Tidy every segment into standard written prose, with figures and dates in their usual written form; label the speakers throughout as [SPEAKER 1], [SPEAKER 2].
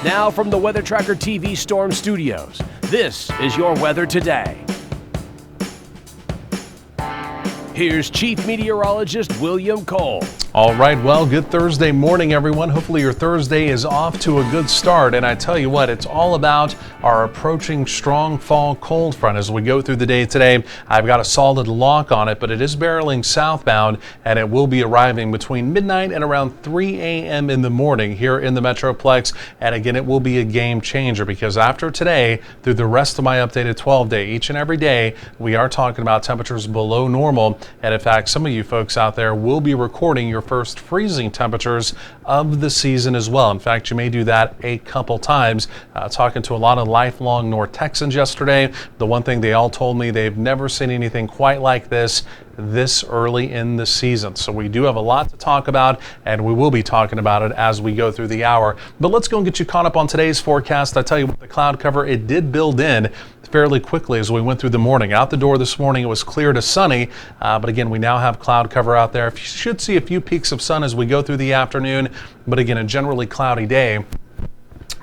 [SPEAKER 1] Now from the Weather Tracker TV Storm Studios, this is your weather today. Here's Chief Meteorologist William Cole.
[SPEAKER 2] All right, well, good Thursday morning, everyone. Hopefully your Thursday is off to a good start. And I tell you what, it's all about our approaching strong fall cold front as we go through the day today. I've got a solid lock on it, but it is barreling southbound, and it will be arriving between midnight and around 3 a.m. in the morning here in the Metroplex. And again, it will be a game changer because after today, through the rest of my updated 12-day, each and every day, we are talking about temperatures below normal. And in fact, some of you folks out there will be recording your first freezing temperatures of the season as well. In fact, you may do that a couple times. Talking to a lot of lifelong North Texans yesterday, the one thing they all told me, they've never seen anything quite like this early in the season. So we do have a lot to talk about, and we will be talking about it as we go through the hour. But let's go and get you caught up on today's forecast. I tell you what, the cloud cover, it did build in fairly quickly as we went through the morning. Out the door this morning, it was clear to sunny, but again, we now have cloud cover out there. You should see a few peaks of sun as we go through the afternoon, but again, a generally cloudy day.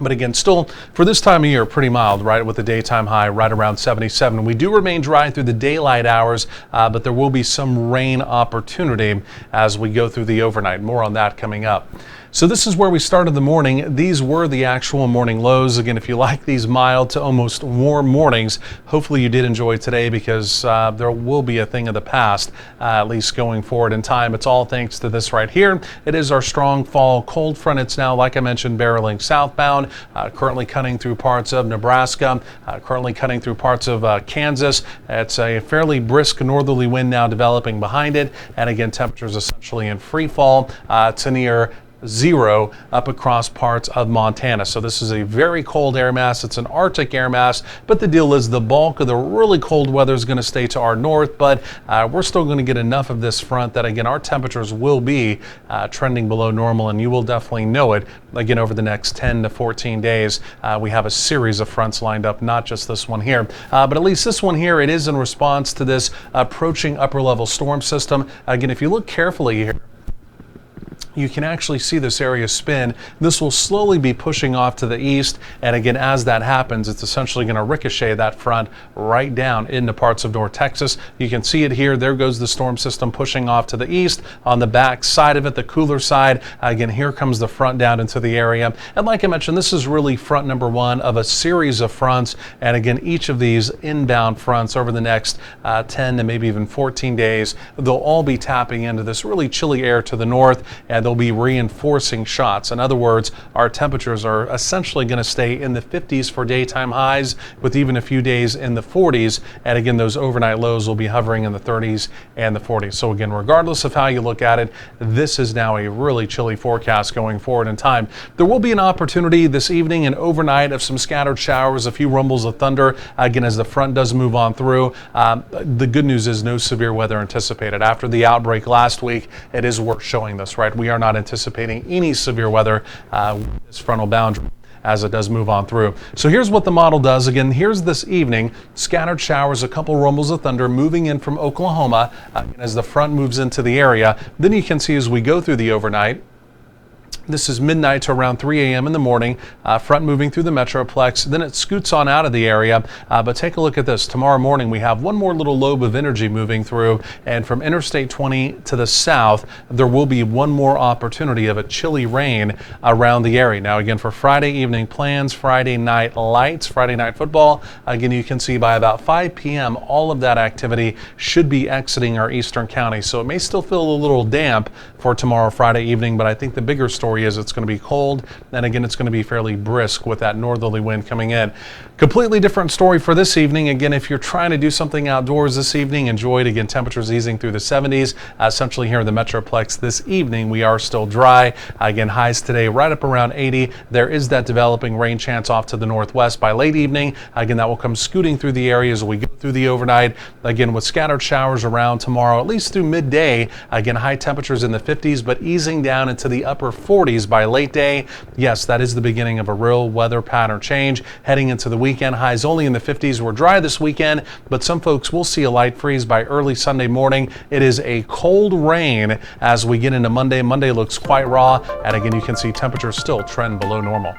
[SPEAKER 2] But again, still for this time of year, pretty mild, right, with the daytime high right around 77. We do remain dry through the daylight hours, but there will be some rain opportunity as we go through the overnight. More on that coming up. So this is where we started the morning. These were the actual morning lows. Again, if you like these mild to almost warm mornings, hopefully you did enjoy today because there will be a thing of the past, at least going forward in time. It's all thanks to this right here. It is our strong fall cold front. It's now, like I mentioned, barreling southbound, currently cutting through parts of Nebraska, currently cutting through parts of Kansas. It's a fairly brisk northerly wind now developing behind it. And again, temperatures essentially in free fall to near zero up across parts of Montana. So this is a very cold air mass. It's an Arctic air mass, but the deal is the bulk of the really cold weather is going to stay to our north, but we're still going to get enough of this front that again our temperatures will be trending below normal, and you will definitely know it again over the next 10 to 14 days. We have a series of fronts lined up, not just this one here, but at least this one here, it is in response to this approaching upper level storm system. Again, if you look carefully here, you can actually see this area spin. This will slowly be pushing off to the east, and again, as that happens, it's essentially going to ricochet that front right down into parts of North Texas. You can see it here. There goes the storm system pushing off to the east. On the back side of it, the cooler side, again, here comes the front down into the area. And like I mentioned, this is really front number one of a series of fronts, and again, each of these inbound fronts over the next 10 to maybe even 14 days, they'll all be tapping into this really chilly air to the north, and they'll be reinforcing shots. In other words, our temperatures are essentially going to stay in the 50s for daytime highs, with even a few days in the 40s. And again, those overnight lows will be hovering in the 30s and the 40s. So again, regardless of how you look at it, this is now a really chilly forecast going forward in time. There will be an opportunity this evening and overnight of some scattered showers, a few rumbles of thunder, again, as the front does move on through. The good news is no severe weather anticipated. After the outbreak last week, it is worth showing this, right? We are not anticipating any severe weather with this frontal boundary as it does move on through. So here's what the model does. Again, here's this evening, scattered showers, a couple rumbles of thunder moving in from Oklahoma as the front moves into the area. Then you can see as we go through the overnight, this is midnight to around 3 a.m. in the morning, front moving through the Metroplex. Then it scoots on out of the area. But take a look at this. Tomorrow morning, we have one more little lobe of energy moving through. And from Interstate 20 to the south, there will be one more opportunity of a chilly rain around the area. Now, again, for Friday evening plans, Friday night lights, Friday night football, again, you can see by about 5 p.m., all of that activity should be exiting our eastern counties. So it may still feel a little damp for tomorrow, Friday evening, but I think the bigger story is it's going to be cold, and again, it's going to be fairly brisk with that northerly wind coming in. Completely different story for this evening. Again, if you're trying to do something outdoors this evening, enjoy it. Again, temperatures easing through the 70s. Essentially here in the Metroplex this evening, we are still dry. Again, highs today right up around 80. There is that developing rain chance off to the northwest by late evening. Again, that will come scooting through the area as we go through the overnight. Again, with scattered showers around tomorrow, at least through midday. Again, high temperatures in the 50s, but easing down into the upper 40s by late day. Yes, that is the beginning of a real weather pattern change. Heading into the weekend, highs only in the 50s. We're dry this weekend, but some folks will see a light freeze by early Sunday morning. It is a cold rain as we get into Monday. Monday looks quite raw, and again, you can see temperatures still trend below normal.